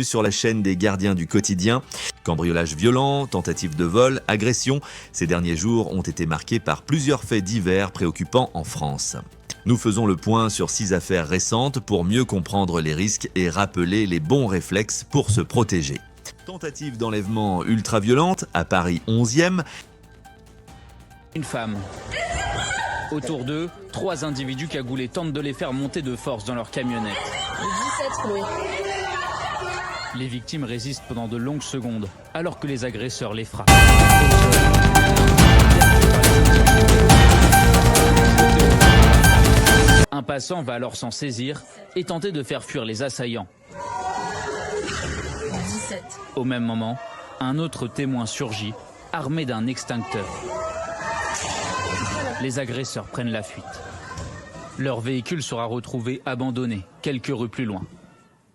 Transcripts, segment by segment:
continue sur la chaîne des gardiens du quotidien. Cambriolage violent, tentative de vol, agression, ces derniers jours ont été marqués par plusieurs faits divers préoccupants en France. Nous faisons le point sur 6 affaires récentes pour mieux comprendre les risques et rappeler les bons réflexes pour se protéger. Tentative d'enlèvement ultra-violente à Paris 11e. Une femme. Autour d'eux, 3 individus cagoulés tentent de les faire monter de force dans leur camionnette. 17 Chloé. Les victimes résistent pendant de longues secondes, alors que les agresseurs les frappent. Un passant va alors s'en saisir et tenter de faire fuir les assaillants. 17. Au même moment, un autre témoin surgit, armé d'un extincteur. Les agresseurs prennent la fuite. Leur véhicule sera retrouvé abandonné, quelques rues plus loin.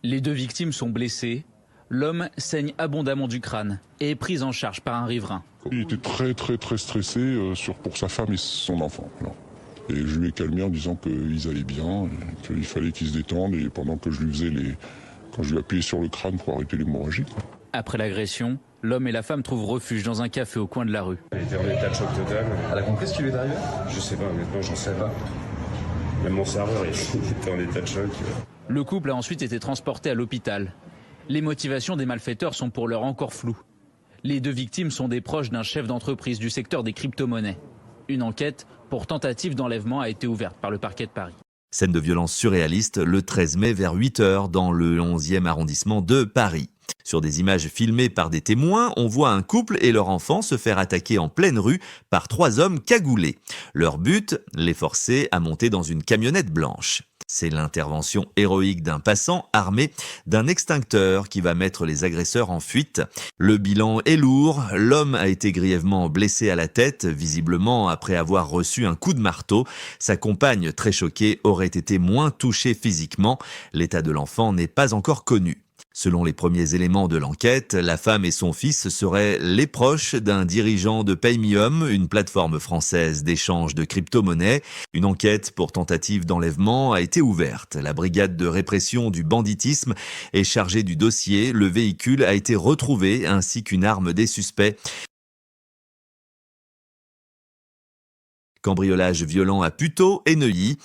Les 2 victimes sont blessées. L'homme saigne abondamment du crâne et est pris en charge par un riverain. Il était très stressé pour sa femme et son enfant. Et je lui ai calmé en disant qu'ils allaient bien, qu'il fallait qu'ils se détendent et pendant que je lui faisais quand je lui appuyais sur le crâne pour arrêter l'hémorragie. Après l'agression, l'homme et la femme trouvent refuge dans un café au coin de la rue. Elle était en état de choc total. Elle a compris ce qui lui est arrivé? Je sais pas, honnêtement, j'en sais pas. Même mon serveur, il était en état de choc. Le couple a ensuite été transporté à l'hôpital. Les motivations des malfaiteurs sont pour l'heure encore floues. Les 2 victimes sont des proches d'un chef d'entreprise du secteur des crypto-monnaies. Une enquête pour tentative d'enlèvement a été ouverte par le parquet de Paris. Scène de violence surréaliste le 13 mai vers 8h dans le 11e arrondissement de Paris. Sur des images filmées par des témoins, on voit un couple et leur enfant se faire attaquer en pleine rue par 3 hommes cagoulés. Leur but, les forcer à monter dans une camionnette blanche. C'est l'intervention héroïque d'un passant armé d'un extincteur qui va mettre les agresseurs en fuite. Le bilan est lourd, l'homme a été grièvement blessé à la tête, visiblement après avoir reçu un coup de marteau. Sa compagne, très choquée, aurait été moins touchée physiquement. L'état de l'enfant n'est pas encore connu. Selon les premiers éléments de l'enquête, la femme et son fils seraient les proches d'un dirigeant de Paymium, une plateforme française d'échange de crypto-monnaies. Une enquête pour tentative d'enlèvement a été ouverte. La brigade de répression du banditisme est chargée du dossier. Le véhicule a été retrouvé ainsi qu'une arme des suspects. Cambriolage violent à Puteaux et Neuilly.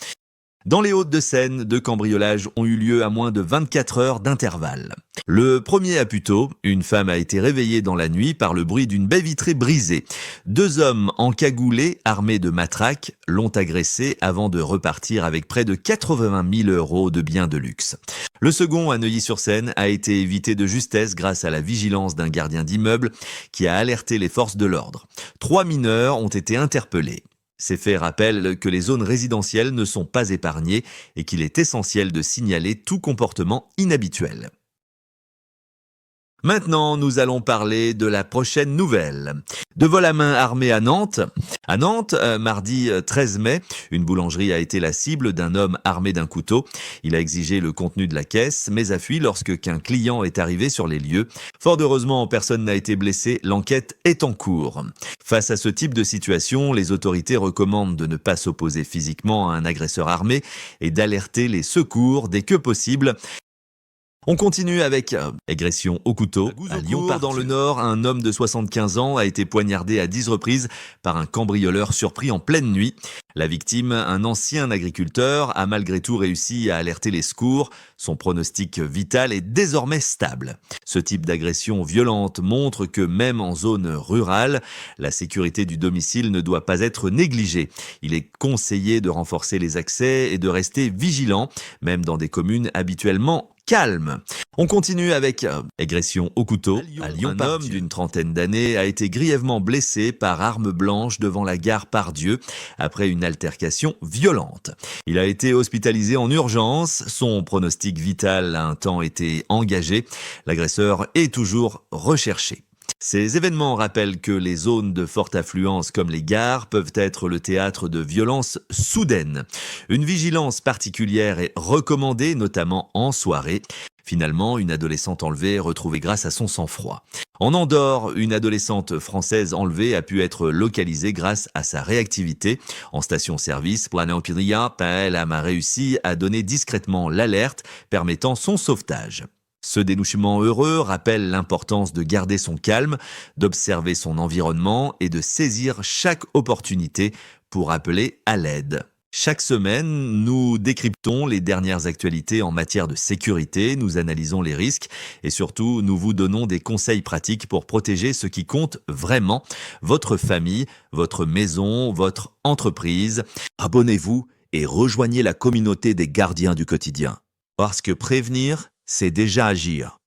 Dans les Hauts-de-Seine, 2 cambriolages ont eu lieu à moins de 24 heures d'intervalle. Le premier à Puteaux, une femme a été réveillée dans la nuit par le bruit d'une baie vitrée brisée. 2 hommes encagoulés, armés de matraques, l'ont agressée avant de repartir avec près de 80 000 € de biens de luxe. Le second, à Neuilly-sur-Seine, a été évité de justesse grâce à la vigilance d'un gardien d'immeuble qui a alerté les forces de l'ordre. 3 mineurs ont été interpellés. Ces faits rappellent que les zones résidentielles ne sont pas épargnées et qu'il est essentiel de signaler tout comportement inhabituel. Maintenant, nous allons parler de la prochaine nouvelle. De vol à main armé à Nantes. À Nantes, mardi 13 mai, une boulangerie a été la cible d'un homme armé d'un couteau. Il a exigé le contenu de la caisse, mais a fui lorsque qu'un client est arrivé sur les lieux. Fort heureusement, personne n'a été blessé. L'enquête est en cours. Face à ce type de situation, les autorités recommandent de ne pas s'opposer physiquement à un agresseur armé et d'alerter les secours dès que possible. On continue avec agression au couteau. À Lyon, dans le Nord, un homme de 75 ans a été poignardé à 10 reprises par un cambrioleur surpris en pleine nuit. La victime, un ancien agriculteur, a malgré tout réussi à alerter les secours. Son pronostic vital est désormais stable. Ce type d'agression violente montre que même en zone rurale, la sécurité du domicile ne doit pas être négligée. Il est conseillé de renforcer les accès et de rester vigilant, même dans des communes habituellement calme. On continue avec agression au couteau. À Lyon, un homme d'une trentaine d'années a été grièvement blessé par arme blanche devant la gare Pardieu après une altercation violente. Il a été hospitalisé en urgence. Son pronostic vital a un temps été engagé. L'agresseur est toujours recherché. Ces événements rappellent que les zones de forte affluence comme les gares peuvent être le théâtre de violences soudaines. Une vigilance particulière est recommandée, notamment en soirée. Finalement, une adolescente enlevée est retrouvée grâce à son sang-froid. En Andorre, une adolescente française enlevée a pu être localisée grâce à sa réactivité. En station-service, Planopiria, elle a réussi à donner discrètement l'alerte permettant son sauvetage. Ce dénouement heureux rappelle l'importance de garder son calme, d'observer son environnement et de saisir chaque opportunité pour appeler à l'aide. Chaque semaine, nous décryptons les dernières actualités en matière de sécurité, nous analysons les risques et surtout, nous vous donnons des conseils pratiques pour protéger ce qui compte vraiment, votre famille, votre maison, votre entreprise. Abonnez-vous et rejoignez la communauté des gardiens du quotidien. Parce que prévenir, c'est déjà agir.